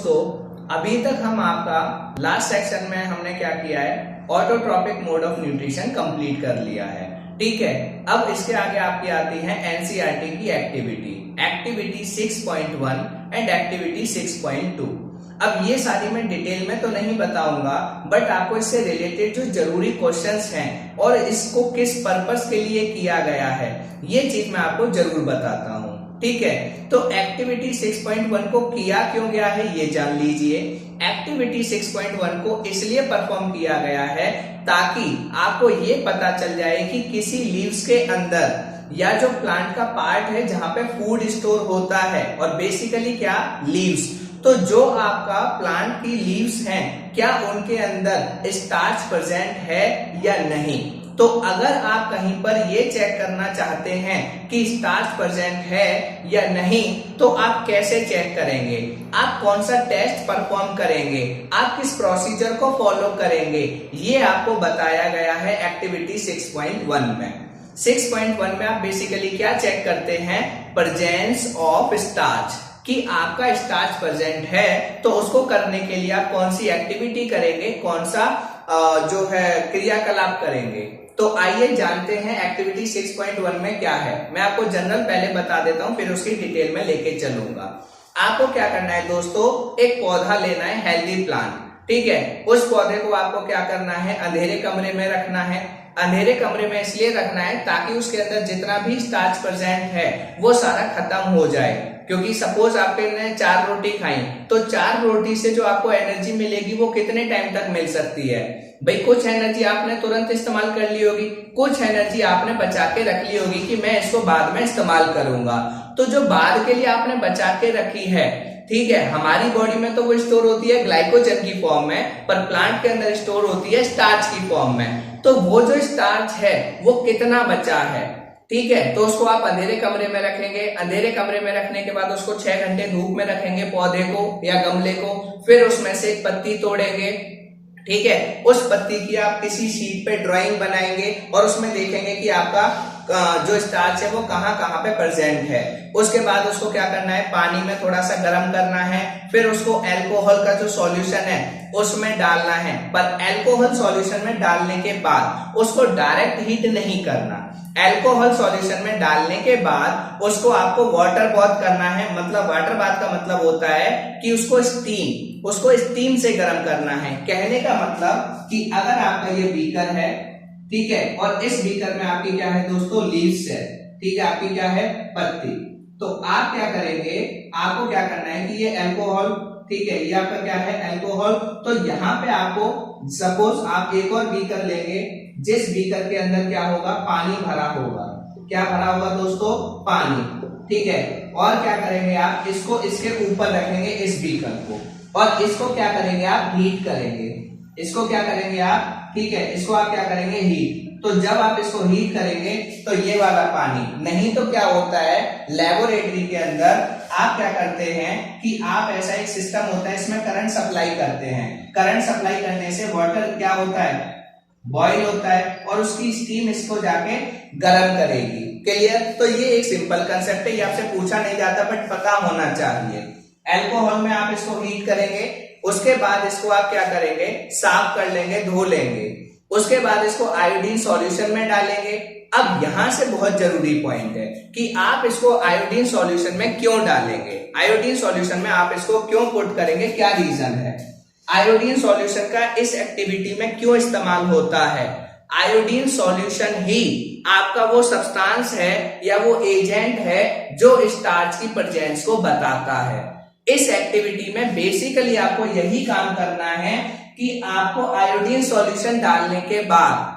दोस्तों, अभी तक हम आपका लास्ट सेक्शन में हमने क्या किया है, autotrophic mode of nutrition complete कर लिया है। ठीक है, अब इसके आगे आपकी आती है एनसीईआरटी की एक्टिविटी 6.1 एंड एक्टिविटी 6.2। अब ये सारी मैं डिटेल में तो नहीं बताऊंगा, बट आपको इससे रिलेटेड जो जरूरी क्वेश्चंस हैं और इसको किस पर्पस के लिए किया गया है, ये चीज मैं आपको जरूर बताता हूँ। ठीक है, तो एक्टिविटी 6.1 को किया क्यों गया है ये जान लीजिए। एक्टिविटी 6.1 को इसलिए परफॉर्म किया गया है ताकि आपको ये पता चल जाए कि किसी लीव्स के अंदर या जो प्लांट का पार्ट है जहां पे फूड स्टोर होता है, और बेसिकली क्या, लीव्स, तो जो आपका प्लांट की लीव्स हैं क्या उनके अंदर स्टार्च प्रेजेंट है या नहीं। तो अगर आप कहीं पर ये चेक करना चाहते हैं कि स्टार्च प्रेजेंट है या नहीं, तो आप कैसे चेक करेंगे, आप कौन सा टेस्ट परफॉर्म करेंगे, आप किस प्रोसीजर को फॉलो करेंगे, ये आपको बताया गया है एक्टिविटी 6.1 में। 6.1 में आप बेसिकली क्या चेक करते हैं, प्रेजेंस ऑफ स्टार्च, कि आपका स्टार्च प्रेजेंट है, तो उसको करने के लिए आप कौन सी एक्टिविटी करेंगे, कौन सा जो है क्रियाकलाप करेंगे। तो आइए जानते हैं एक्टिविटी 6.1 में क्या है। मैं आपको जनरल पहले बता देता हूं, फिर उसकी डिटेल में लेके चलूंगा। आपको क्या करना है दोस्तों, एक पौधा लेना है, हेल्दी प्लांट। ठीक है, उस पौधे को आपको क्या करना है, अंधेरे कमरे में रखना है। अंधेरे कमरे में इसलिए रखना है ताकि उसके अंदर जितना भी स्टार्च प्रेजेंट है वो सारा खत्म हो जाए। क्योंकि सपोज आपने 4 रोटी खाई, तो 4 रोटी से जो आपको एनर्जी मिलेगी वो कितने टाइम तक मिल सकती है भाई। कुछ एनर्जी आपने तुरंत इस्तेमाल कर ली होगी, कुछ एनर्जी आपने बचा के रख ली होगी कि मैं इसको बाद में इस्तेमाल करूंगा। तो जो बाद के लिए आपने बचा के रखी है, ठीक है, हमारी बॉडी में तो वो स्टोर होती है ग्लाइकोजन की फॉर्म में, पर प्लांट के अंदर स्टोर होती है स्टार्च की फॉर्म में। तो वो जो स्टार्च है वो कितना बचा है, ठीक है, तो उसको आप अंधेरे कमरे में रखेंगे। अंधेरे कमरे में रखने के बाद उसको 6 घंटे धूप में रखेंगे, पौधे को या गमले को। फिर उसमें से एक पत्ती तोड़ेंगे, ठीक है, उस पत्ती की आप किसी शीट पे ड्राइंग बनाएंगे और उसमें देखेंगे कि आपका जो स्टार्च है वो कहां कहां पे प्रेजेंट है। उसके बाद उसको क्या करना है, पानी में थोड़ा सा गर्म करना है, फिर उसको अल्कोहल का जो सॉल्यूशन है उसमें डालना है। पर अल्कोहल सॉल्यूशन में डालने के बाद उसको डायरेक्ट हीट नहीं करना। अल्कोहल सॉल्यूशन में डालने के बाद उसको आपको वाटर बाथ करना है। मतलब वाटर बाथ का मतलब होता है कि उसको स्टीम से गर्म करना है। कहने का मतलब कि अगर आपका ये बीकर है, ठीक है, और इस बीकर में आपकी क्या है दोस्तों, लीव्स है, ठीक है, आपकी क्या है, पत्ती। तो आप क्या करेंगे, आपको क्या करना है कि ये अल्कोहल, ठीक है, ये आपका क्या है, अल्कोहल। तो यहाँ पे आपको सपोज आप एक और बीकर लेंगे, जिस बीकर के अंदर क्या होगा, पानी भरा होगा। क्या भरा होगा दोस्तों, पानी, ठीक है। और क्या करेंगे आप, इसको इसके ऊपर रखेंगे, इस बीकर को, और इसको क्या करेंगे आप, हीट करेंगे। इसको क्या करेंगे आप, ठीक है, इसको आप क्या करेंगे, हीट। तो जब आप इसको हीट करेंगे तो ये वाला पानी, नहीं तो क्या होता है लेबोरेटरी के अंदर आप क्या करते हैं कि आप ऐसा एक सिस्टम होता है, इसमें करंट सप्लाई करते हैं। करंट सप्लाई करने से वाटर क्या होता है, बॉईल होता है, और उसकी स्टीम इसको जाके गर्म करेगी। क्लियर। तो ये एक सिंपल कंसेप्ट है, ये आपसे पूछा नहीं जाता बट पता होना चाहिए। अल्कोहल में आप इसको हीट करेंगे, उसके बाद इसको आप क्या करेंगे, साफ कर लेंगे, धो लेंगे। उसके बाद इसको आयोडीन सॉल्यूशन में डालेंगे। अब यहां से बहुत जरूरी पॉइंट है कि आप इसको आयोडीन सॉल्यूशन में क्यों डालेंगे, आयोडीन सॉल्यूशन में आप इसको क्यों पुट करेंगे, क्या रीजन है, आयोडीन सॉल्यूशन का इस एक्टिविटी में क्यों इस्तेमाल होता है। आयोडीन सॉल्यूशन ही आपका वो सब्सटेंस है या वो एजेंट है जो स्टार्च की प्रेजेंस को बताता है। इस एक्टिविटी में बेसिकली आपको यही काम करना है कि आपको आयोडीन सॉल्यूशन डालने के बाद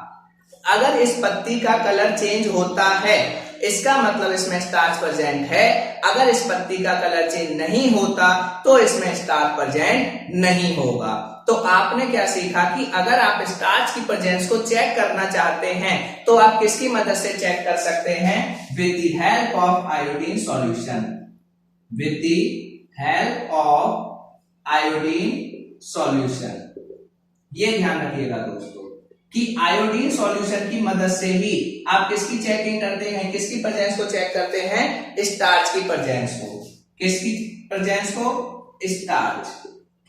अगर इस पत्ती का कलर चेंज होता है, इसका मतलब इसमें स्टार्च प्रेजेंट है। अगर इस पत्ती का कलर चेंज नहीं होता तो इसमें स्टार्च प्रेजेंट नहीं होगा। तो आपने क्या सीखा कि अगर आप स्टार्च की प्रेजेंस को चेक करना चाहते हैं तो आप किसकी मदद से चेक कर सकते हैं, with the help of iodine solution, with the help of iodine solution. ये ध्यान रखिएगा दोस्तों कि आयोडीन सॉल्यूशन की मदद से ही आप किसकी चेकिंग करते हैं, किसकी प्रेजेंस को चेक करते हैं, स्टार्च की प्रेजेंस को। किसकी प्रेजेंस को, स्टार्च।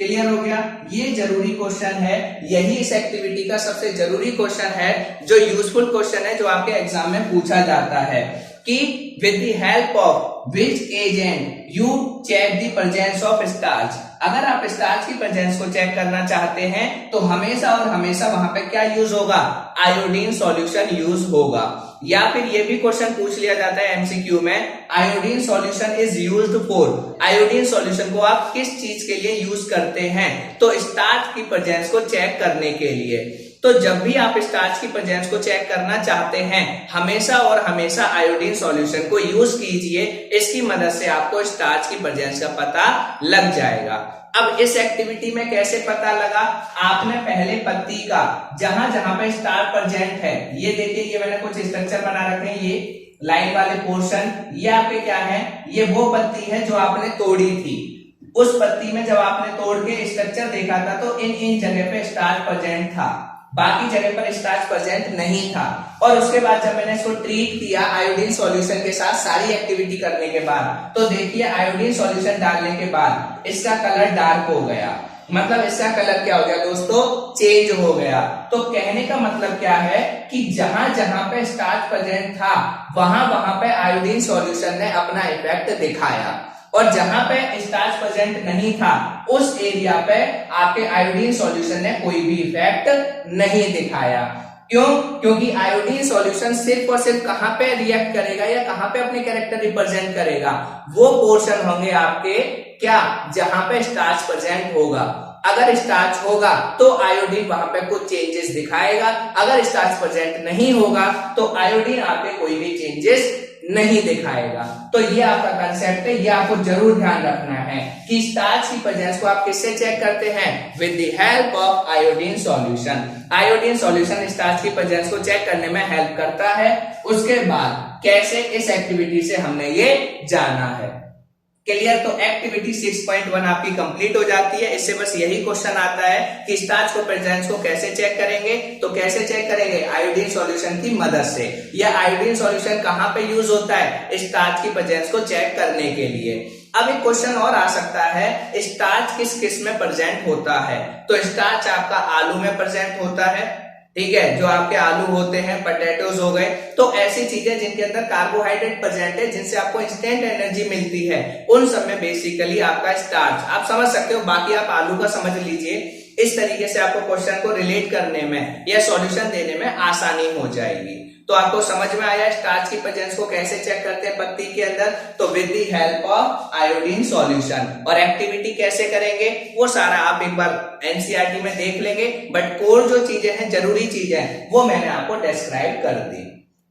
क्लियर हो गया? ये जरूरी क्वेश्चन है, यही इस एक्टिविटी का सबसे जरूरी क्वेश्चन है, जो यूजफुल क्वेश्चन है, जो आपके एग्जाम में पूछा जाता है कि with the help of which agent you check the presence of starch. अगर आप स्टार्च की प्रेजेंस को चेक करना चाहते हैं तो हमेशा और हमेशा वहां पे क्या यूज होगा? आयोडीन सॉल्यूशन यूज होगा। या फिर ये भी क्वेश्चन पूछ लिया जाता है एमसीक्यू में, iodine solution is used for, iodine solution को आप किस चीज के लिए यूज करते हैं? तो स्टार्च की प्रेजेंस को चेक करने के लिए। तो जब भी आप स्टार्च की प्रेजेंस को चेक करना चाहते हैं, हमेशा और हमेशा आयोडीन सॉल्यूशन को यूज कीजिए। इसकी मदद से आपको स्टार्च की प्रेजेंस का पता लग जाएगा। अब इस एक्टिविटी में कैसे पता लगा? आपने पहले पत्ती का जहां जहां पे स्टार्च प्रेजेंट है, ये देखिए, ये मैंने कुछ स्ट्रक्चर बना रखे हैं, ये लाइन वाले पोर्शन, ये आपके क्या है? ये वो पत्ती है जो आपने तोड़ी थी। उस पत्ती में जब आपने तोड़ के स्ट्रक्चर देखा था तो इन जगह पे स्टार्च प्रेजेंट था, बाकी जगह पर स्टार्च प्रेजेंट नहीं था। और उसके बाद जब मैंने इसको ट्रीट किया आयोडीन सॉल्यूशन के साथ सारी एक्टिविटी करने के बाद, तो देखिए आयोडीन सॉल्यूशन डालने के बाद इसका कलर डार्क हो गया। मतलब इसका कलर क्या हो गया दोस्तों? चेंज हो गया। तो कहने का मतलब क्या है कि जहां जहां पे स्टार्च प्रेजेंट था वहां वहां पे आयोडीन सॉल्यूशन ने अपना इफेक्ट दिखाया, और जहां पे स्टार्च प्रेजेंट नहीं था उस एरिया पे आपके आयोडीन सॉल्यूशन ने कोई भी इफेक्ट नहीं दिखाया। क्यों? क्योंकि आयोडीन सॉल्यूशन सिर्फ और सिर्फ कहां पे रिएक्ट करेगा या कहां पे अपने कैरेक्टर रिप्रेजेंट करेगा? वो पोर्शन होंगे आपके क्या, जहां पे स्टार्च प्रेजेंट होगा। अगर स्टार्च होगा तो आयोडीन वहां पे कुछ चेंजेस दिखाएगा, अगर स्टार्च प्रेजेंट नहीं होगा तो आयोडीन आपके कोई भी चेंजेस नहीं दिखाएगा। तो ये आपका कंसेप्ट है, ये आपको जरूर ध्यान रखना है कि स्टार्च की प्रेजेंस को आप किससे चेक करते हैं? With the help of iodine solution. Iodine solution starch की प्रेजेंस को चेक करने में हेल्प करता है। उसके बाद कैसे, इस एक्टिविटी से हमने ये जाना है। क्लियर? तो एक्टिविटी 6.1 आपकी कंप्लीट हो जाती है। इससे बस यही क्वेश्चन आता है कि स्टार्च को प्रेजेंस को कैसे चेक करेंगे? तो कैसे चेक करेंगे? आयोडीन सॉल्यूशन की मदद से। यह आयोडीन सॉल्यूशन कहां पे यूज होता है? स्टार्च की प्रेजेंस को चेक करने के लिए। अब एक क्वेश्चन और आ सकता है, स्टार्च किस किस में प्रेजेंट होता है? तो स्टार्च आपका आलू में प्रेजेंट होता है, ठीक है, जो आपके आलू होते हैं, पोटैटोज हो गए। तो ऐसी चीजें जिनके अंदर कार्बोहाइड्रेट प्रेजेंट है, जिनसे आपको इंस्टेंट एनर्जी मिलती है, उन सब में बेसिकली आपका स्टार्च, आप समझ सकते हो। बाकी आप आलू का समझ लीजिए। इस तरीके से आपको क्वेश्चन को रिलेट करने में या सॉल्यूशन देने में आसानी हो जाएगी। तो आपको समझ में आया स्टार्च की प्रेजेंस को कैसे चेक करते हैं पत्ती के अंदर? तो with the help of iodine solution. और एक्टिविटी कैसे करेंगे वो सारा आप एक बार एनसीईआरटी में देख लेंगे, बट कोर जो चीजें हैं, जरूरी चीजें, वो मैंने आपको डिस्क्राइब कर दी।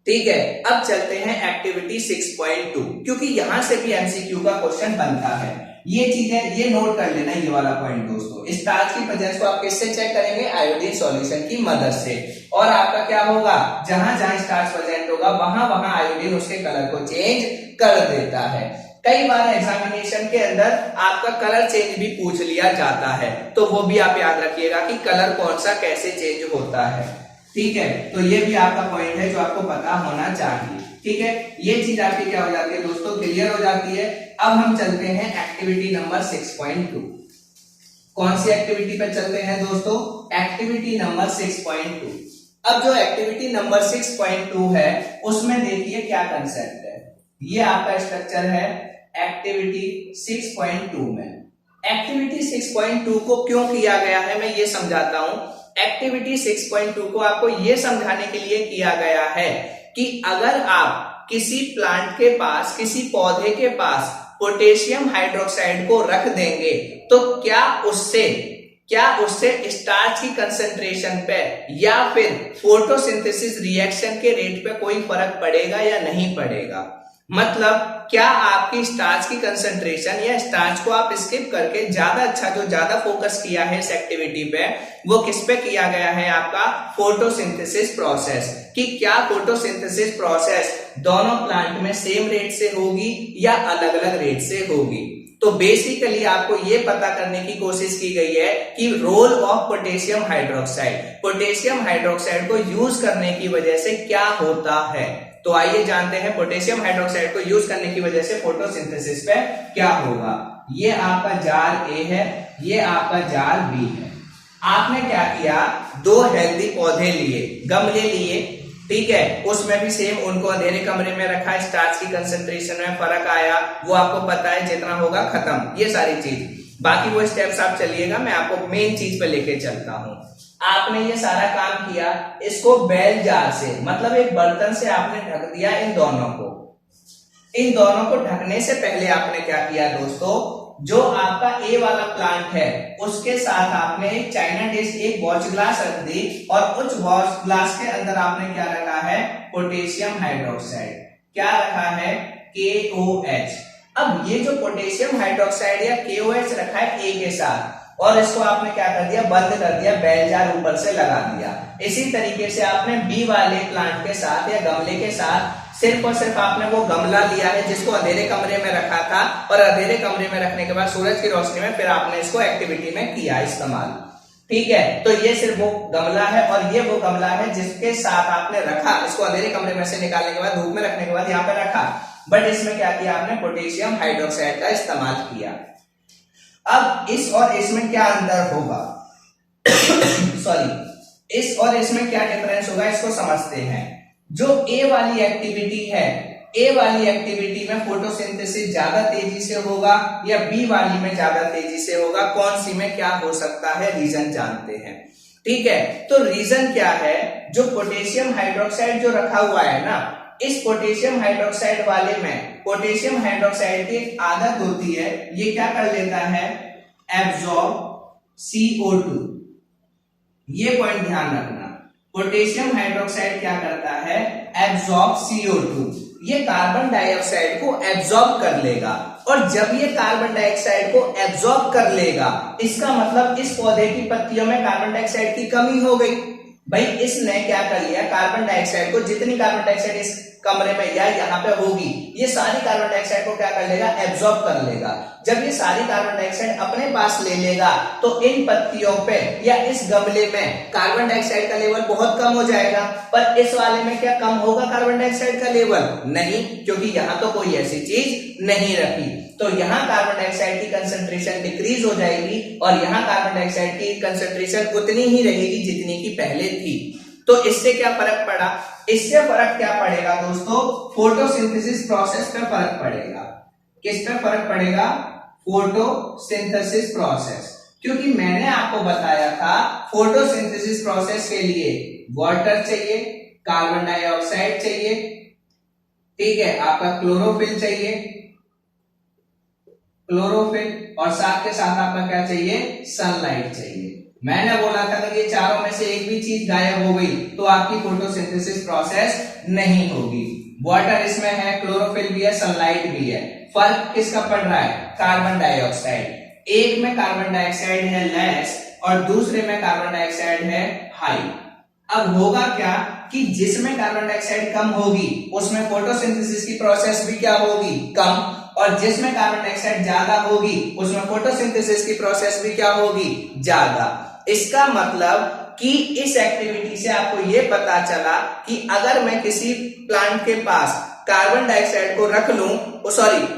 ठीक है, अब चलते हैं एक्टिविटी 6.2, क्योंकि यहां से भी एमसीक्यू का क्वेश्चन बनता है। ये चीजें ये नोट कर लेना, ये वाला पॉइंट दोस्तों। स्टार्च की प्रेजेंस को आप किससे चेक करेंगे? आयोडीन सॉल्यूशन की मदद से। और आपका क्या होगा? जहां जहां स्टार्च प्रेजेंट होगा वहां वहां आयोडीन उसके कलर को चेंज कर देता है। कई बार एग्जामिनेशन के अंदर आपका कलर चेंज भी पूछ लिया जाता है, तो वो भी आप याद रखिएगा कि कलर कौन सा कैसे चेंज होता है। ठीक है, तो ये भी आपका पॉइंट है जो आपको पता होना चाहिए। ठीक है, ये चीज आपकी क्या हो जाती है दोस्तों? क्लियर हो जाती है। अब हम चलते हैं एक्टिविटी नंबर 6.2। कौन सी एक्टिविटी पे चलते हैं दोस्तों? Activity number 6.2। अब जो एक्टिविटी नंबर 6.2 है उसमें देखिए क्या कंसेप्ट है। ये आपका स्ट्रक्चर है एक्टिविटी 6.2 में। एक्टिविटी 6.2 को क्यों किया गया है मैं ये समझाता हूं। एक्टिविटी 6.2 को आपको ये समझाने के लिए किया गया है कि अगर आप किसी प्लांट के पास, किसी पौधे के पास पोटेशियम हाइड्रोक्साइड को रख देंगे तो क्या उससे स्टार्च की कंसंट्रेशन पे या फिर फोटोसिंथेसिस रिएक्शन के रेट पे कोई फर्क पड़ेगा या नहीं पड़ेगा। मतलब क्या आपकी स्टार्च की कंसंट्रेशन या स्टार्च को आप स्किप करके ज्यादा अच्छा, जो ज्यादा फोकस किया है इस एक्टिविटी पे, वो किस पे किया गया है? आपका फोटोसिंथेसिस प्रोसेस। कि क्या फोटोसिंथेसिस प्रोसेस दोनों प्लांट में सेम रेट से होगी या अलग अलग रेट से होगी। तो बेसिकली आपको ये पता करने की कोशिश की गई है कि रोल ऑफ पोटेशियम हाइड्रोक्साइड को यूज करने की वजह से क्या होता है। तो आइए जानते हैं पोटेशियम हाइड्रोक्साइड को यूज करने की वजह से फोटोसिंथेसिस पे क्या होगा। ये आपका जार ए है, ये आपका जार बी है। आपने क्या किया, दो हेल्दी पौधे लिए, गमले लिए, ठीक है, उसमें भी सेम उनको अंधेरे कमरे में रखा, स्टार्च की कंसेंट्रेशन में फर्क आया, वो आपको पता है, जितना होगा खत्म, ये सारी चीज। बाकी वो स्टेप्स आप चलिएगा, मैं आपको मेन चीज पे लेके चलता हूं। आपने ये सारा काम किया, इसको बेल जार से मतलब एक बर्तन से आपने ढक दिया इन दोनों को। इन दोनों को ढकने से पहले आपने क्या किया दोस्तों, जो आपका ए वाला प्लांट है उसके साथ आपने एक चाइना डिश, एक वॉच ग्लास रख दी और उस वॉच ग्लास के अंदर आपने क्या रखा है, पोटेशियम हाइड्रोक्साइड। क्या रखा है, KOH। अब ये जो पोटेशियम हाइड्रोक्साइड या KOH रखा है ए के साथ, और इसको आपने क्या कर दिया, बंद कर दिया, बेल जार ऊपर से लगा दिया। इसी तरीके से आपने बी वाले प्लांट के साथ या गमले के साथ सिर्फ और सिर्फ आपने वो गमला लिया है जिसको अंधेरे कमरे में रखा था, और अंधेरे कमरे में रखने के बाद सूरज की रोशनी में फिर आपने इसको एक्टिविटी में किया इस्तेमाल, ठीक है। तो ये सिर्फ वो गमला है और ये वो गमला है जिसके साथ आपने रखा, इसको अंधेरे कमरे में से निकालने के बाद धूप में रखने के बाद यहाँ पे रखा, बट इसमें क्या किया आपने, पोटेशियम हाइड्रोक्साइड का इस्तेमाल किया। अब इस और इसमें क्या अंतर होगा सॉरी, इस और इसमें क्या डिफरेंस होगा, इसको समझते हैं। जो ए वाली एक्टिविटी है, ए वाली एक्टिविटी में फोटोसिंथेसिस ज्यादा तेजी से होगा या बी वाली में ज्यादा तेजी से होगा, कौन सी में क्या हो सकता है, रीजन जानते हैं, ठीक है। तो रीजन क्या है, जो पोटेशियम हाइड्रोक्साइड जो रखा हुआ है ना, इस पोटेशियम हाइड्रोक्साइड वाले में पोटेशियम हाइड्रोक्साइड की एक आदत होती है, ये क्या कर लेता है, एब्जॉर्ब CO2। ये पॉइंट ध्यान रखना, पोटेशियम हाइड्रोक्साइड क्या करता है, एब्जॉर्ब CO2। ये कार्बन डाइऑक्साइड को एब्जॉर्ब कर लेगा, और जब ये कार्बन डाइऑक्साइड को एब्जॉर्ब कर लेगा, इसका मतलब इस पौधे की पत्तियों में कार्बन डाइऑक्साइड की कमी हो गई। भाई इसने क्या कर लिया, कार्बन डाइऑक्साइड को, जितनी कार्बन डाइऑक्साइड इस कमरे में या यहाँ पे होगी, ये सारी कार्बन डाइऑक्साइड को क्या कर लेगा, एब्जॉर्ब कर लेगा। जब ये सारी कार्बन डाइऑक्साइड अपने पास ले लेगा तो इन पत्तियों पे या इस गमले में कार्बन डाइऑक्साइड का लेवल बहुत कम हो जाएगा। पर इस वाले में क्या कम होगा कार्बन डाइऑक्साइड का लेवल? नहीं, क्योंकि यहाँ तो कोई ऐसी चीज नहीं रखी। तो यहाँ कार्बन डाइऑक्साइड की कंसेंट्रेशन डिक्रीज हो जाएगी और यहाँ कार्बन डाइऑक्साइड की कंसेंट्रेशन उतनी ही रहेगी जितनी की पहले थी। तो इससे क्या फर्क पड़ा? इससे फर्क क्या पड़ेगा दोस्तों? फोटोसिंथेसिस प्रोसेस पे फर्क पड़ेगा। किस पे फर्क पड़ेगा? Photosynthesis process. क्योंकि मैंने आपको बताया था फोटोसिंथेसिस प्रोसेस के लिए वाटर चाहिए, कार्बन डाइऑक्साइड चाहिए, ठीक है, आपका क्लोरोफिल चाहिए, क्लोरोफिल, और साथ के साथ आपका क्या चाहिए? सनलाइट चाहिए। मैंने बोला था कि ये चारों में से एक भी चीज गायब हो गई तो आपकी फोटोसिंथेसिस प्रोसेस नहीं होगी। वाटर इसमें है, क्लोरोफिल भी है, सनलाइट भी है। फर्क किसका पड़ रहा है? Carbon dioxide. एक में कार्बन डाइऑक्साइड है लेस और दूसरे में कार्बन डाइऑक्साइड है हाई। अब होगा क्या कि जिसमें कार्बन डाइऑक्साइड कम होगी उसमें फोटोसिंथेसिस की प्रोसेस भी क्या होगी? कम। और जिसमें कार्बन डाइऑक्साइड ज्यादा होगी उसमें फोटोसिंथेसिस की प्रोसेस भी क्या होगी? ज्यादा। इसका मतलब कि इस एक्टिविटी से आपको यह पता चला कि अगर मैं किसी प्लांट के पास कार्बन डाइऑक्साइड को रख लूं,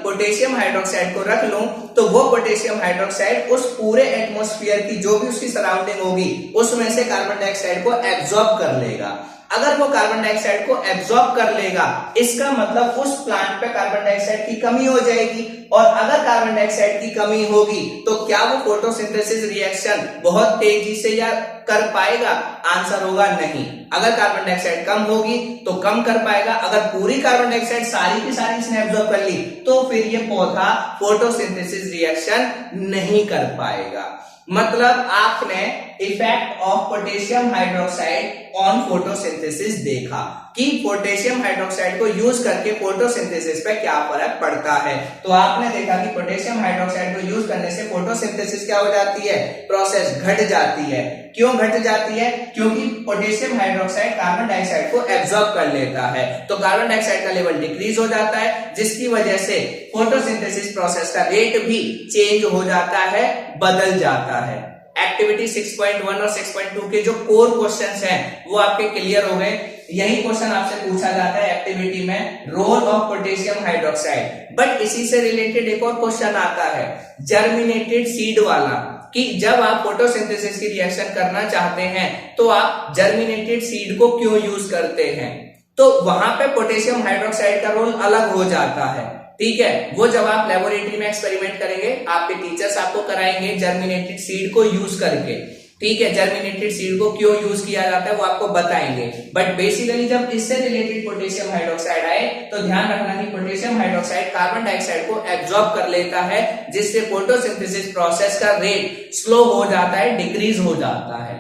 पोटेशियम हाइड्रोक्साइड को रख लूं, तो वो पोटेशियम हाइड्रोक्साइड उस पूरे एटमॉस्फेयर की जो भी उसकी सराउंडिंग होगी उसमें से कार्बन डाइऑक्साइड को एब्जॉर्ब कर लेगा। अगर वो कार्बन डाइऑक्साइड को एब्जॉर्ब कर लेगा इसका मतलब उस प्लांट पे कार्बन डाइऑक्साइड की कमी हो जाएगी, और अगर कार्बन डाइऑक्साइड की कमी होगी तो क्या वो फोटोसिंथेसिस रिएक्शन बहुत तेजी से या कर पाएगा? आंसर होगा नहीं। अगर कार्बन डाइऑक्साइड कम होगी तो कम कर पाएगा, अगर पूरी कार्बन डाइऑक्साइड सारी की सारी इसने एब्जॉर्ब कर ली तो फिर ये पौधा फोटोसिंथेसिस रिएक्शन नहीं कर पाएगा। मतलब आपने effect of potassium hydroxide on photosynthesis देखा कि पोटेशियम हाइड्रोक्साइड को यूज करके फोटोसिंथेसिस पे क्या फर्क पड़ता है। तो आपने देखा कि पोटेशियम हाइड्रोक्साइड को यूज करने से फोटोसिंथेसिस क्या हो जाती है? प्रोसेस घट जाती है। क्यों घट जाती है? क्योंकि पोटेशियम हाइड्रोक्साइड कार्बन डाइऑक्साइड को एब्जॉर्ब कर लेता है, तो कार्बन डाइऑक्साइड का लेवल डिक्रीज हो जाता है, जिसकी वजह से फोटोसिंथेसिस प्रोसेस का रेट भी चेंज हो जाता है, बदल जाता है। एक्टिविटी 6.1 और 6.2 के जो कोर क्वेश्चंस हैं वो आपके क्लियर हो गए। यही क्वेश्चन आपसे पूछा जाता है एक्टिविटी में, role of potassium hydroxide. But इसी से रिलेटेड एक और क्वेश्चन आता है जर्मिनेटेड सीड वाला, कि जब आप फोटोसिंथेसिस की रिएक्शन करना चाहते हैं तो आप जर्मिनेटेड सीड को क्यों यूज करते हैं, तो वहां पे पोटेशियम हाइड्रोक्साइड का रोल अलग हो जाता है। ठीक है, वो जब आप लेबोरेटरी में एक्सपेरिमेंट करेंगे, आपके टीचर्स आपको कराएंगे जर्मिनेटेड सीड को यूज करके। ठीक है, जर्मिनेटेड सीड को क्यों यूज किया जाता है वो आपको बताएंगे। बट बेसिकली जब इससे रिलेटेड पोटेशियम हाइड्रोक्साइड आए तो ध्यान रखना कि पोटेशियम हाइड्रोक्साइड कार्बन डाइऑक्साइड को एब्जॉर्ब कर लेता है, जिससे फोटोसिंथेसिस प्रोसेस का रेट स्लो हो जाता है, डिक्रीज हो जाता है।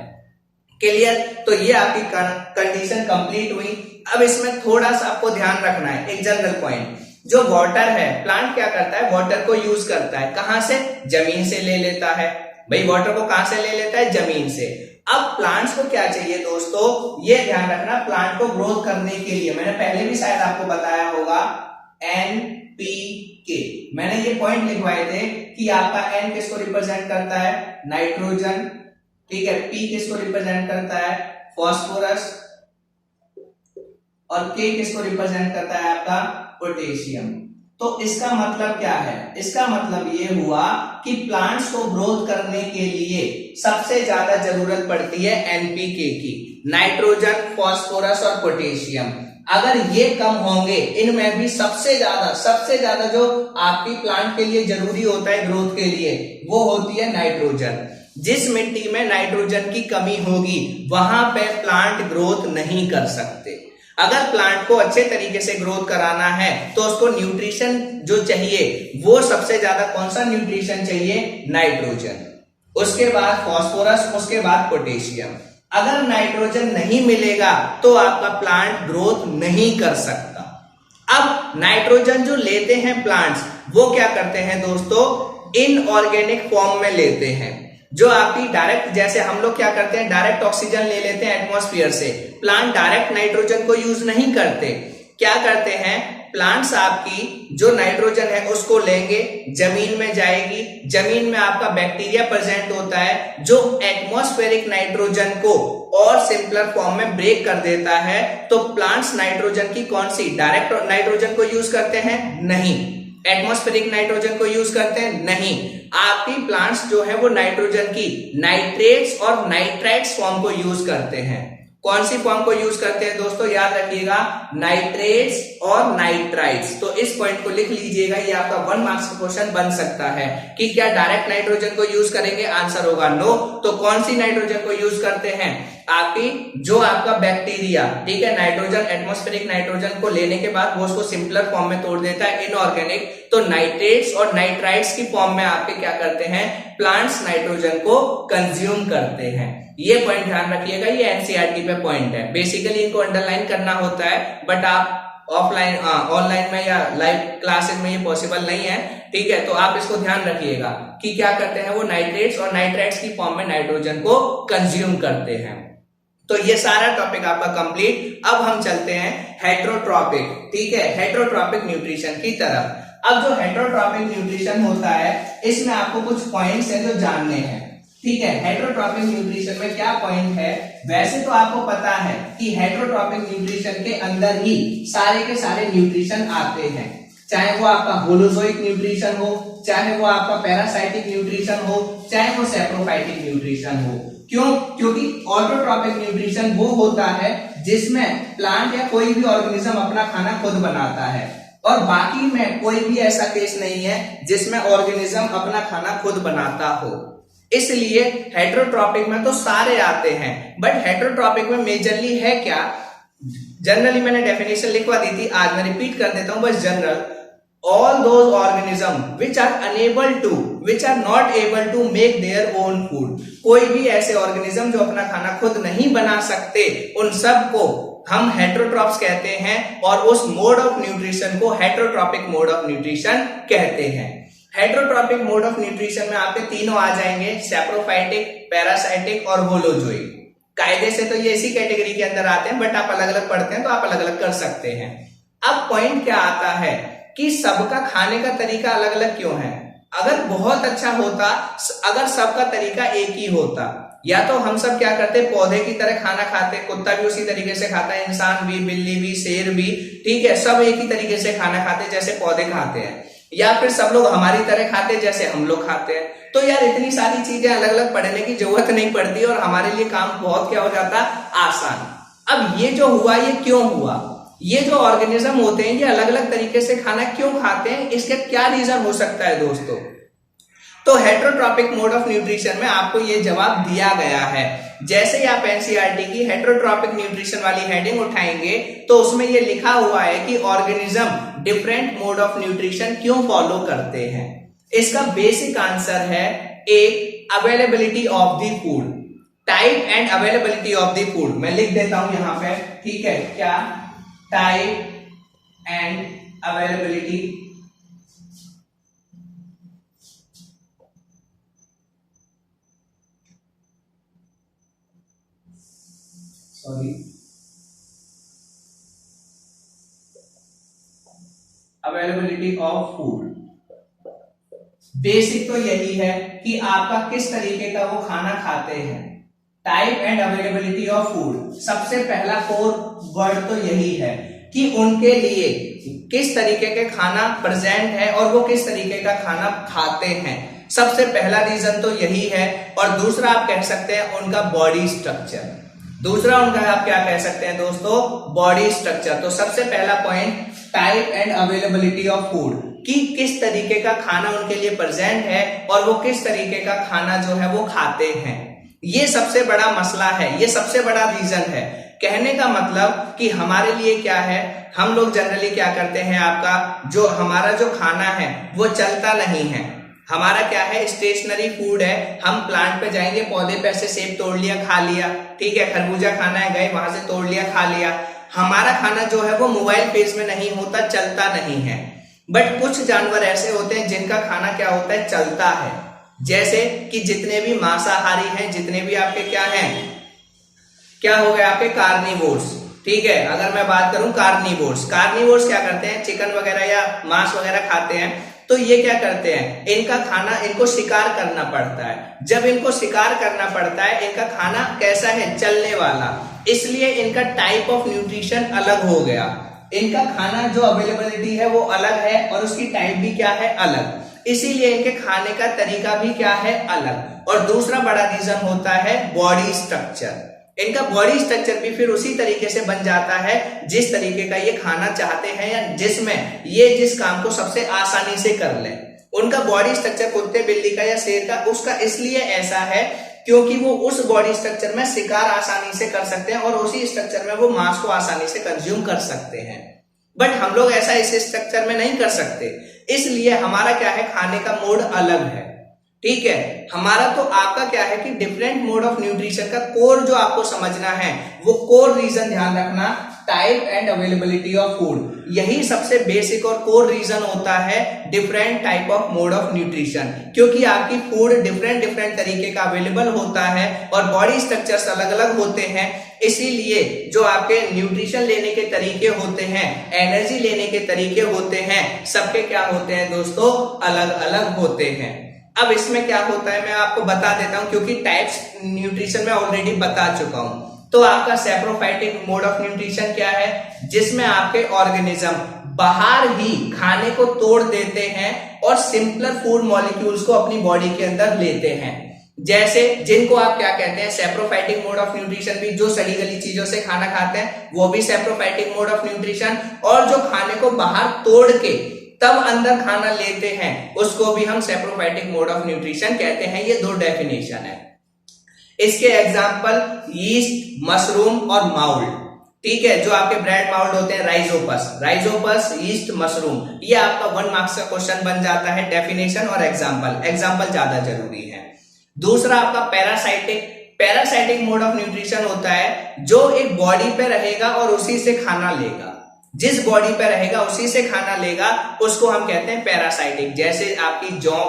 क्लियर? तो ये आपकी कंडीशन कंप्लीट हुई। अब इसमें थोड़ा सा आपको ध्यान रखना है, एक जनरल पॉइंट, जो वाटर है, प्लांट क्या करता है, वाटर को यूज करता है, कहां से, जमीन से ले लेता है। भाई वाटर को कहां से ले लेता है, जमीन से। अब प्लांट्स को क्या चाहिए दोस्तों, ये ध्यान रखना, प्लांट को ग्रोथ करने के लिए, मैंने पहले भी शायद आपको बताया होगा, NPK, मैंने ये पॉइंट लिखवाए थे कि आपका N किसको रिप्रेजेंट करता है, नाइट्रोजन, ठीक है, P किसको रिप्रेजेंट करता है, फॉस्फोरस, और K किसको रिप्रेजेंट करता है आपका, पोटेशियम। तो इसका मतलब क्या है, इसका मतलब ये हुआ कि प्लांट्स को ग्रोथ करने के लिए सबसे ज्यादा जरूरत पड़ती है NPK की, नाइट्रोजन, फॉस्फोरस और पोटेशियम। अगर ये कम होंगे, इनमें भी सबसे ज्यादा जो आपकी प्लांट के लिए जरूरी होता है ग्रोथ के लिए, वो होती है नाइट्रोजन। जिस मिट्टी में नाइट्रोजन की कमी होगी वहां पे प्लांट ग्रोथ नहीं कर सकते। अगर प्लांट को अच्छे तरीके से ग्रोथ कराना है तो उसको न्यूट्रिशन जो चाहिए, वो सबसे ज्यादा कौन सा न्यूट्रिशन चाहिए, नाइट्रोजन, उसके बाद फॉस्फोरस, उसके बाद पोटेशियम। अगर नाइट्रोजन नहीं मिलेगा तो आपका प्लांट ग्रोथ नहीं कर सकता। अब नाइट्रोजन जो लेते हैं प्लांट्स, वो क्या करते हैं दोस्तों, इनऑर्गेनिक फॉर्म में लेते हैं। जो आपकी डायरेक्ट, जैसे हम लोग क्या करते हैं, डायरेक्ट ऑक्सीजन ले लेते हैं एटमॉस्फेयर से, प्लांट डायरेक्ट नाइट्रोजन को यूज नहीं करते। क्या करते हैं, प्लांट्स आपकी जो नाइट्रोजन है उसको लेंगे, जमीन में जाएगी, जमीन में आपका बैक्टीरिया प्रेजेंट होता है जो एटमॉस्फेरिक नाइट्रोजन को और सिंपलर फॉर्म में ब्रेक कर देता है। तो प्लांट्स नाइट्रोजन की कौन सी, डायरेक्ट नाइट्रोजन को यूज करते हैं, नहीं। एटमॉस्फेरिक नाइट्रोजन को यूज करते हैं, नहीं। आपकी प्लांट्स जो है वो नाइट्रोजन की नाइट्रेट्स और नाइट्राइट्स फॉर्म को यूज करते हैं। कौन सी फॉर्म को यूज करते हैं दोस्तों, याद रखिएगा, नाइट्रेट्स और नाइट्राइट्स। तो इस पॉइंट को लिख लीजिएगा, ये आपका 1 मार्क्स का क्वेश्चन बन सकता है कि क्या डायरेक्ट नाइट्रोजन को यूज करेंगे, आंसर होगा नो। तो कौन सी नाइट्रोजन को यूज करते हैं, आपकी जो आपका बैक्टीरिया, ठीक है, नाइट्रोजन, एटमॉस्फेरिक नाइट्रोजन को लेने के बाद वो उसको सिंपलर फॉर्म में तोड़ देता है, इनऑर्गेनिक। तो नाइट्रेट्स और नाइट्राइट्स की फॉर्म में आपके क्या करते हैं, प्लांट्स नाइट्रोजन को कंज्यूम करते हैं। ये पॉइंट ध्यान रखिएगा, ये एनसीईआरटी पे पॉइंट है। बेसिकली इनको अंडरलाइन करना होता है, बट आप ऑफलाइन ऑनलाइन में या लाइव क्लासेस में ये पॉसिबल नहीं है, ठीक है। तो आप इसको ध्यान रखिएगा कि क्या करते हैं, वो नाइट्रेट्स और नाइट्राइट्स की फॉर्म में नाइट्रोजन को कंज्यूम करते हैं। तो ये सारा टॉपिक आपका कंप्लीट। अब हम चलते हैं हेट्रोट्रॉपिक, ठीक है, हेट्रोट्रॉपिक न्यूट्रिशन की तरफ। अब जो हेट्रोट्रॉपिक न्यूट्रिशन होता है, इसमें आपको कुछ पॉइंट्स हैं जो जानने हैं, ठीक है। हेट्रोट्रॉपिक न्यूट्रिशन में क्या पॉइंट है, वैसे तो आपको पता है कि हेट्रोट्रॉपिक न्यूट्रिशन के अंदर ही सारे के सारे न्यूट्रिशन आते हैं, चाहे वो आपका होलोजोइक न्यूट्रिशन हो, चाहे वो आपका पैरासाइटिक न्यूट्रिशन हो, चाहे वो सैप्रोफाइटिक न्यूट्रिशन हो। क्यों? क्योंकि ऑटोट्रॉपिक न्यूट्रिशन वो होता है जिसमें प्लांट या कोई भी ऑर्गेनिज्म अपना खाना खुद बनाता है, और बाकी में कोई भी ऐसा केस नहीं है जिसमें ऑर्गेनिज्म अपना खाना खुद बनाता हो। इसलिए हेट्रोट्रॉपिक में तो सारे आते हैं, बट हेट्रोट्रॉपिक में मेजरली है क्या, जनरली मैंने डेफिनेशन लिखवा दी थी, आज मैं रिपीट कर देता हूं बस। General, all those organisms which are not able to make their own food, कोई भी ऐसे ऑर्गेनिज्म जो अपना खाना खुद नहीं बना सकते, उन सब को हम हेट्रोट्रॉप्स कहते हैं, और उस मोड ऑफ न्यूट्रिशन को हेट्रोट्रॉपिक मोड ऑफ न्यूट्रिशन कहते हैं। हेट्रोट्रॉपिक मोड ऑफ न्यूट्रिशन में आपके तीनों आ जाएंगे, सैप्रोफाइटिक, पैरासाइटिक और होलोजोइक। कायदे से तो ये इसी कैटेगरी के अंदर आते हैं, बट आप अलग अलग पढ़ते हैं तो आप अलग अलग कर सकते हैं। अब पॉइंट क्या आता है कि सबका खाने का तरीका अलग अलग क्यों है। अगर बहुत अच्छा होता, अगर सबका तरीका एक ही होता, या तो हम सब क्या करते, पौधे की तरह खाना खाते, कुत्ता भी उसी तरीके से खाता है, इंसान भी, बिल्ली भी, शेर भी, ठीक है, सब एक ही तरीके से खाना खाते जैसे पौधे खाते हैं, या फिर सब लोग हमारी तरह खाते जैसे हम लोग खाते हैं। तो यार इतनी सारी चीजें अलग अलग पढ़ने की जरूरत नहीं पड़ती और हमारे लिए काम बहुत क्या हो जाता, आसान। अब ये जो हुआ, ये क्यों हुआ? ये जो ऑर्गेनिज्म होते हैं ये अलग अलग तरीके से खाना क्यों खाते हैं, इसका क्या रीजन हो सकता है दोस्तों? तो हेटेरोट्रॉपिक मोड ऑफ न्यूट्रिशन में आपको ये जवाब दिया गया है। जैसे ही आप एनसीईआरटी की हेटेरोट्रॉपिक न्यूट्रिशन वाली हेडिंग उठाएंगे तो उसमें ये लिखा हुआ है कि organism different mode of nutrition क्यों फॉलो करते हैं। इसका बेसिक आंसर है एक, availability of the food, type and availability of the food. मैं लिख देता हूं यहां पे, ठीक है, क्या? Type and availability availability of food. Basic तो यही है कि आपका किस तरीके का वो खाना खाते हैं। Type and availability of food, सबसे पहला कोर वर्ड तो यही है कि उनके लिए किस तरीके के खाना प्रेजेंट है और वो किस तरीके का खाना खाते हैं। सबसे पहला रीजन तो यही है। और दूसरा आप कह सकते हैं उनका बॉडी स्ट्रक्चर। दूसरा उनका आप क्या कह सकते हैं दोस्तों, बॉडी स्ट्रक्चर। तो सबसे पहला point type and availability of food, कि किस तरीके का खाना उनके लिए प्रेजेंट है और वो किस तरीके का खाना जो है वो खाते हैं। ये सबसे बड़ा मसला है, ये सबसे बड़ा रीजन है। कहने का मतलब कि हमारे लिए क्या है, हम लोग जनरली क्या करते हैं, आपका जो हमारा जो खाना है वो चलता नहीं है। हमारा क्या है, स्टेशनरी फूड है। हम प्लांट पे जाएंगे, पौधे पे ऐसे सेब तोड़ लिया, खा लिया, ठीक है, खरबूजा खाना है, गए वहां से तोड़ लिया, खा लिया। हमारा खाना जो है वो मोबाइल पेज में नहीं होता, चलता नहीं है। बट कुछ जानवर ऐसे होते हैं जिनका खाना क्या होता है, चलता है। जैसे कि जितने भी मांसाहारी हैं, जितने भी आपके क्या हैं, क्या हो गए आपके कार्निवोर्स, ठीक है। अगर मैं बात करूं कार्निवोर्स क्या करते हैं, चिकन वगैरह या मांस वगैरह खाते हैं। तो ये क्या करते हैं, इनका खाना इनको शिकार करना पड़ता है। जब इनको शिकार करना पड़ता है, इनका खाना कैसा है, चलने वाला, इसलिए इनका टाइप ऑफ न्यूट्रिशन अलग हो गया। इनका खाना जो अवेलेबिलिटी है वो अलग है और उसकी टाइप भी क्या है, अलग। इसीलिए इनके खाने का तरीका भी क्या है, अलग। और दूसरा बड़ा रीजन होता है बॉडी स्ट्रक्चर। इनका बॉडी स्ट्रक्चर भी फिर उसी तरीके से बन जाता है जिस तरीके का ये खाना चाहते हैं या जिसमें ये जिस काम को सबसे आसानी से कर ले। उनका बॉडी स्ट्रक्चर कुत्ते बिल्ली का या शेर का, उसका इसलिए ऐसा है क्योंकि वो उस बॉडी स्ट्रक्चर में शिकार आसानी से कर सकते हैं और उसी स्ट्रक्चर में वो मांस को आसानी से कंज्यूम कर सकते हैं। बट हम लोग ऐसा इस स्ट्रक्चर में नहीं कर सकते, इसलिए हमारा क्या है, खाने का मोड अलग है, ठीक है। हमारा तो आपका क्या है कि डिफरेंट मोड ऑफ न्यूट्रिशन का कोर जो आपको समझना है, वो कोर रीजन ध्यान रखना, type and availability of food. यही सबसे बेसिक और कोर रीजन होता है different type of mode of nutrition, क्योंकि आपकी फूड डिफरेंट तरीके का अवेलेबल होता है और बॉडी स्ट्रक्चर्स अलग अलग होते हैं। इसीलिए जो आपके न्यूट्रिशन लेने के तरीके होते हैं, एनर्जी लेने के तरीके होते हैं, सबके क्या होते हैं दोस्तों, अलग अलग होते हैं। अब इसमें क्या होता है मैं आपको बता देता हूं, क्योंकि टाइप्स न्यूट्रिशन में ऑलरेडी बता चुका हूं। तो आपका सैप्रोफाइटिक मोड ऑफ न्यूट्रिशन क्या है, जिसमें आपके ऑर्गेनिज्म बाहर ही खाने को तोड़ देते हैं और सिंपलर फूड मॉलिक्यूल्स को अपनी बॉडी के अंदर लेते हैं। जैसे जिनको आप क्या कहते हैं, सैप्रोफाइटिक मोड ऑफ न्यूट्रिशन भी, जो सड़ी गली चीजों से खाना खाते हैं वो भी सैप्रोफाइटिक मोड ऑफ न्यूट्रिशन, और जो खाने को बाहर तोड़ के तब अंदर खाना लेते हैं उसको भी हम सैप्रोफाइटिक मोड ऑफ न्यूट्रिशन कहते हैं। ये दो डेफिनेशन है। इसके एग्जांपल यीस्ट, मशरूम और माउल्ड, ठीक है, जो आपके ब्रेड माउल्ड होते हैं, राइजोपस, यीस्ट, मशरूम, ये आपका 1 मार्क्स का क्वेश्चन बन जाता है। डेफिनेशन और एग्जांपल ज्यादा जरूरी है। दूसरा आपका पैरासाइटिक मोड ऑफ न्यूट्रिशन होता है, जो एक बॉडी पे रहेगा और उसी से खाना लेगा। जिस बॉडी पे रहेगा उसी से खाना लेगा, उसको हम कहते हैं पैरासाइटिक। जैसे आपकी जौ,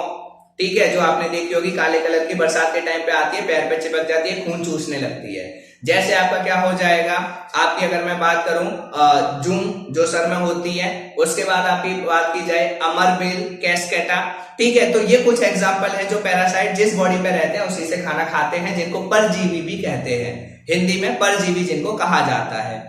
ठीक है, जो आपने देखी होगी काले कलर की, बरसात के टाइम पे आती है, पैर पे चिपक जाती है, खून चूसने लगती है। जैसे आपका क्या हो जाएगा, आपकी अगर मैं बात करूं जूम जो सर में होती है, उसके बाद आपकी बात की जाए अमरबेल, कैस्केटा, ठीक है। तो ये कुछ एग्जांपल है जो पैरासाइट जिस बॉडी पे रहते हैं उसी से खाना खाते हैं, जिनको परजीवी भी कहते हैं, हिंदी में परजीवी जिनको कहा जाता है।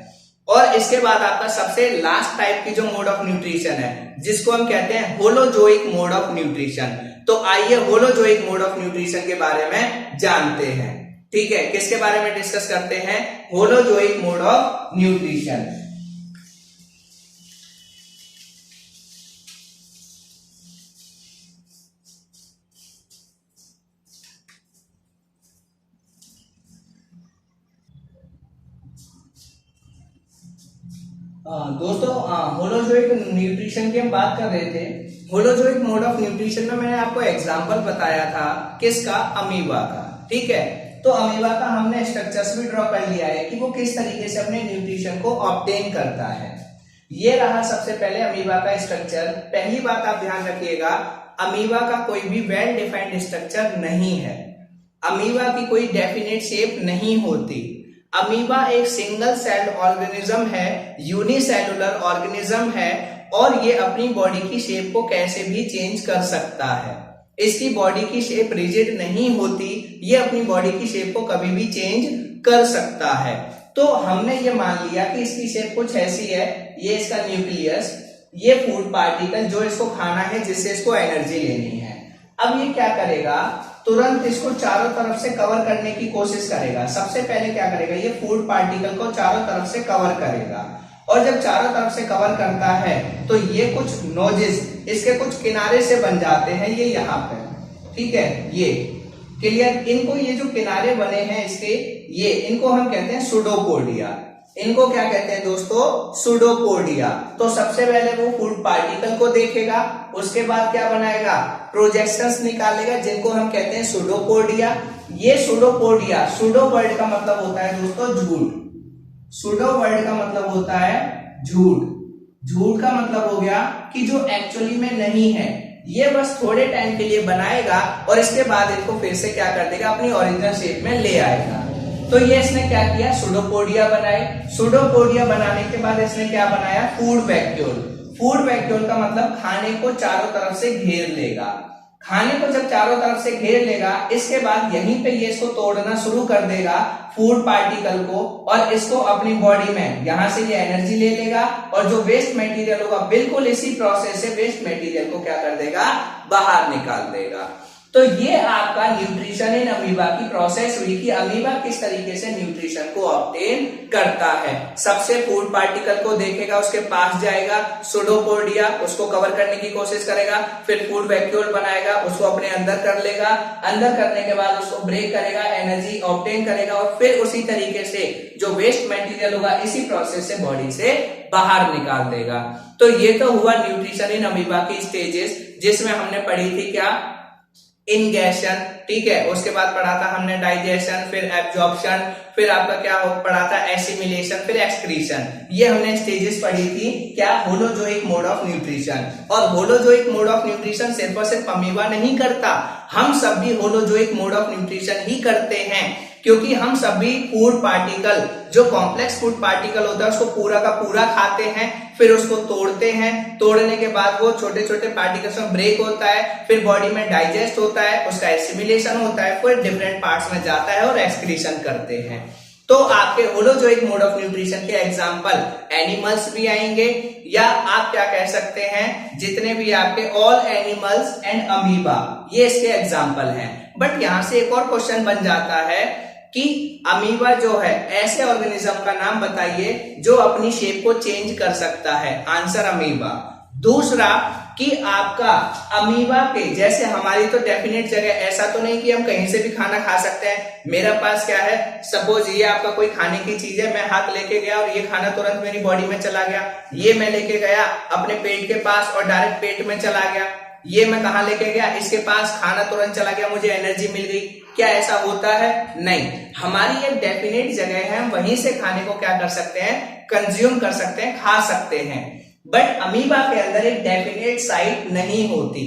और इसके बाद आपका सबसे लास्ट टाइप की जो मोड ऑफ न्यूट्रिशन है, जिसको हम कहते हैं होलोजोइक मोड ऑफ न्यूट्रिशन। तो आइए होलोजोइक मोड ऑफ न्यूट्रिशन के बारे में जानते हैं। ठीक है, किसके बारे में डिस्कस करते हैं, होलोजोइक मोड ऑफ न्यूट्रिशन। दोस्तों होलोजोइक न्यूट्रिशन की हम बात कर रहे थे। होलोजोइक मोड ऑफ न्यूट्रिशन में मैंने आपको एग्जांपल बताया था किसका, अमीबा का। ठीक है, तो अमीबा का हमने स्ट्रक्चर्स भी ड्रॉ कर लिया है कि वो किस तरीके से अपने न्यूट्रिशन को ऑब्टेन करता है। ये रहा सबसे पहले अमीबा का स्ट्रक्चर। पहली बात आप ध्यान रखिएगा, अमीबा का कोई भी वेल डिफाइंड स्ट्रक्चर नहीं है। अमीबा की कोई डेफिनेट शेप नहीं होती। अमीबा एक सिंगल सेल्ड ऑर्गेनिज्म है, यूनिसेलुलर ऑर्गेनिज्म है, और ये अपनी बॉडी की शेप को कैसे भी चेंज कर सकता है। इसकी बॉडी की शेप रिजिड नहीं होती, ये अपनी बॉडी की शेप को कभी भी चेंज कर सकता है। तो हमने ये मान लिया कि इसकी शेप कुछ ऐसी है, ये इसका न्यूक्लियस, ये फूड पार्टिकल जो इसको खाना है, जिससे इसको एनर्जी लेनी है। अब ये क्या करेगा, तुरंत इसको चारों तरफ से कवर करने की कोशिश करेगा। सबसे पहले क्या करेगा, ये फूड पार्टिकल को चारों तरफ से कवर करेगा, और जब चारों तरफ से कवर करता है तो ये कुछ नोजेस इसके कुछ किनारे से बन जाते हैं, ये यहाँ पे, ठीक है, ये क्लियर। इनको ये जो किनारे बने हैं इसके, ये इनको हम कहते हैं सुडोपोडिया। इनको क्या कहते हैं दोस्तों, सुडोपोडिया। तो सबसे पहले वो फूड पार्टिकल को देखेगा, उसके बाद क्या बनाएगा, प्रोजेक्शंस निकालेगा, जिनको हम कहते हैं सुडोपोडिया। ये सुडोपोडिया, सुडो वर्ड का मतलब होता है दोस्तों झूठ, सुडो वर्ड का मतलब होता है झूठ। झूठ का मतलब हो गया कि जो एक्चुअली में नहीं है, ये बस थोड़े टाइम के लिए बनाएगा और इसके बाद इनको फिर से क्या कर देगा, अपनी ओरिजिनल शेप में ले आएगा। तो ये इसने क्या किया, सुडोपोडिया बनाए। सुडोपोडिया बनाने के बाद इसने क्या बनाया, फूड वैक्यूल। फूड वैक्यूल का मतलब खाने को चारों तरफ से घेर लेगा। खाने को जब चारों तरफ से घेर लेगा, इसके बाद यहीं पे ये इसको तोड़ना शुरू कर देगा फूड पार्टिकल को, और इसको अपनी बॉडी में यहां से ये एनर्जी ले लेगा, और जो वेस्ट मटेरियल होगा बिल्कुल इसी प्रोसेस से वेस्ट मटेरियल को क्या कर देगा, बाहर निकाल देगा। तो ये आपका न्यूट्रिशन इन अमीबा की प्रोसेस हुई कि अमीबा किस तरीके से न्यूट्रिशन को ऑब्टेन करता है। सबसे फूड पार्टिकल को देखेगा, उसके पास जाएगा, सुडोपोडिया उसको कवर करने की कोशिश करेगा, फिर फूड वैक्यूल बनाएगा, उसको अपने अंदर कर लेगा, अंदर करने के बाद उसको ब्रेक करेगा, एनर्जी ऑब्टेन करेगा, और फिर उसी तरीके से जो वेस्ट मटेरियल होगा इसी प्रोसेस से बॉडी से बाहर निकाल देगा। तो ये तो हुआ न्यूट्रिशन इन अमीबा की स्टेजेस, जिसमें हमने पढ़ी थी क्या, इंगेशन, ठीक है। उसके बाद पढ़ा था हमने डाइजेशन, फिर एब्जॉर्प्शन, फिर आपका क्या पढ़ा था, एसिमिलेशन, फिर एक्सक्रीशन। ये हमने स्टेजेस पढ़ी थी क्या, होलोजोइक मोड ऑफ न्यूट्रिशन। और होलोजोइक मोड ऑफ न्यूट्रिशन सिर्फ और सिर्फ अमीबा नहीं करता, हम सब भी होलोजोइक मोड ऑफ न्यूट्रिशन ही करते हैं, क्योंकि हम सभी फूड पार्टिकल, जो कॉम्प्लेक्स फूड पार्टिकल होता है, उसको पूरा का पूरा खाते हैं, फिर उसको तोड़ते हैं, तोड़ने के बाद वो छोटे छोटे पार्टिकल्स में ब्रेक होता है, फिर बॉडी में डाइजेस्ट होता है, उसका एसिमिलेशन होता है, फिर डिफरेंट पार्ट्स में जाता है और एक्सक्रीशन करते हैं। तो आपके होलोजोइक मोड ऑफ न्यूट्रिशन के एग्जांपल एनिमल्स भी आएंगे, या आप क्या कह सकते हैं, जितने भी आपके ऑल एनिमल्स एंड अमीबा, ये इसके एग्जांपल हैं। बट यहां से एक और क्वेश्चन बन जाता है कि अमीबा जो है, ऐसे ऑर्गेनिज्म का नाम बताइए जो अपनी शेप को चेंज कर सकता है। Answer amoeba. दूसरा कि आपका अमीबा के जैसे, हमारी तो डेफिनेट जगह, ऐसा तो नहीं कि हम कहीं से भी खाना खा सकते हैं। मेरा पास क्या है, सपोज ये आपका कोई खाने की चीज है, मैं हाथ लेके गया और ये खाना तुरंत मेरी बॉडी में चला गया। ये मैं लेके गया अपने पेट के पास और डायरेक्ट पेट में चला गया। ये मैं कहा लेके गया, इसके पास खाना तुरंत चला गया, मुझे एनर्जी मिल गई। क्या ऐसा होता है? नहीं। हमारी एक डेफिनेट जगह है, हम वहीं से खाने को क्या कर सकते हैं, कंज्यूम कर सकते हैं, खा सकते हैं। बट अमीबा के अंदर एक डेफिनेट साइट नहीं होती।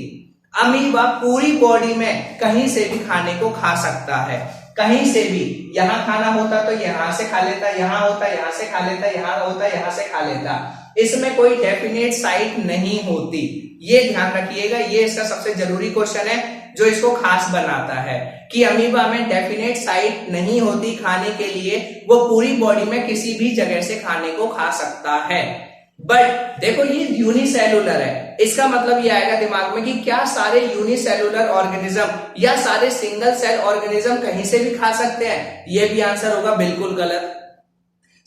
अमीबा पूरी बॉडी में कहीं से भी खाने को खा सकता है, कहीं से भी। यहां खाना होता तो यहां से खा लेता, यहां होता यहां से खा लेता, यहां होता यहां से खा लेता। इसमें कोई डेफिनेट साइट नहीं होती, ये ध्यान रखिएगा। ये इसका सबसे जरूरी क्वेश्चन है जो इसको खास बनाता है कि अमीबा में डेफिनेट साइट नहीं होती खाने के लिए, वो पूरी बॉडी में किसी भी जगह से खाने को खा सकता है। बट देखो ये यूनिसेलुलर है, इसका मतलब ये आएगा दिमाग में कि क्या सारे यूनिसेलुलर ऑर्गेनिज्म या सारे सिंगल सेल ऑर्गेनिज्म कहीं से भी खा सकते हैं? ये भी आंसर होगा बिल्कुल गलत।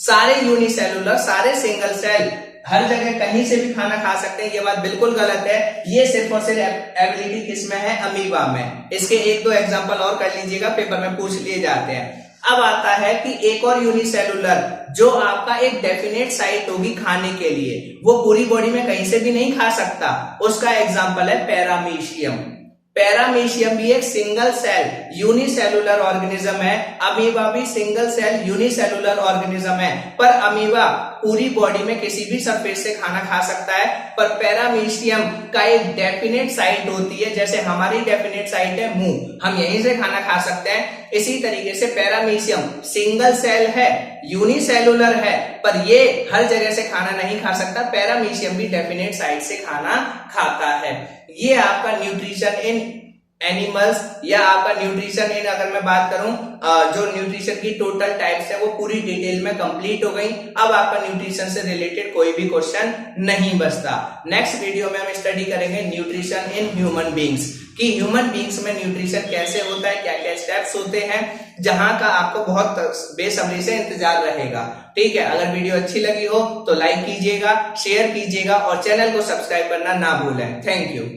सारे यूनिसेलुलर, सारे सिंगल सेल हर जगह कहीं से भी खाना खा सकते हैं, ये बात बिल्कुल गलत है। ये सिर्फ और सिर्फ एबिलिटी किसमें है? अमीबा में। इसके एक दो एग्जांपल और कर लीजिएगा, पेपर में पूछ लिए जाते हैं। अब आता है कि एक और यूनिसेलुलर जो आपका एक डेफिनेट साइट होगी खाने के लिए, वो पूरी बॉडी में कहीं से भी नहीं खा सकता, उसका एग्जांपल है पैरामीशियम। पैरामीशियम भी एक सिंगल सेल यूनिसेलुलर ऑर्गेनिज्म है, अमीबा भी सिंगल सेल यूनिसेलुलर ऑर्गेनिज्म है। पर अमीबा पूरी बॉडी में किसी भी सरफेस से खाना खा सकता है, पर पैरामीशियम का एक डेफिनेट साइट होती है, जैसे हमारी डेफिनेट साइट है मुंह, हम यहीं से खाना खा सकते हैं। इसी तरीके से पैरामीशियम सिंगल सेल है, यूनिसेलुलर है, पर ये हर जगह से खाना नहीं खा सकता। पैरामीशियम भी डेफिनेट साइट से खाना खाता है। ये आपका न्यूट्रिशन इन एनिमल्स या आपका न्यूट्रिशन इन, अगर मैं बात करूं जो न्यूट्रिशन की टोटल टाइप्स है वो पूरी डिटेल में कंप्लीट हो गई। अब आपका न्यूट्रिशन से रिलेटेड कोई भी क्वेश्चन नहीं बचता। नेक्स्ट वीडियो में हम स्टडी करेंगे न्यूट्रिशन इन ह्यूमन बींग्स, कि ह्यूमन बींग्स में न्यूट्रिशन कैसे होता है, क्या क्या स्टेप्स होते हैं, जहां का आपको बहुत बेसब्री से इंतजार रहेगा। ठीक है, अगर वीडियो अच्छी लगी हो तो लाइक कीजिएगा, शेयर कीजिएगा और चैनल को सब्सक्राइब करना ना भूलें। Thank you.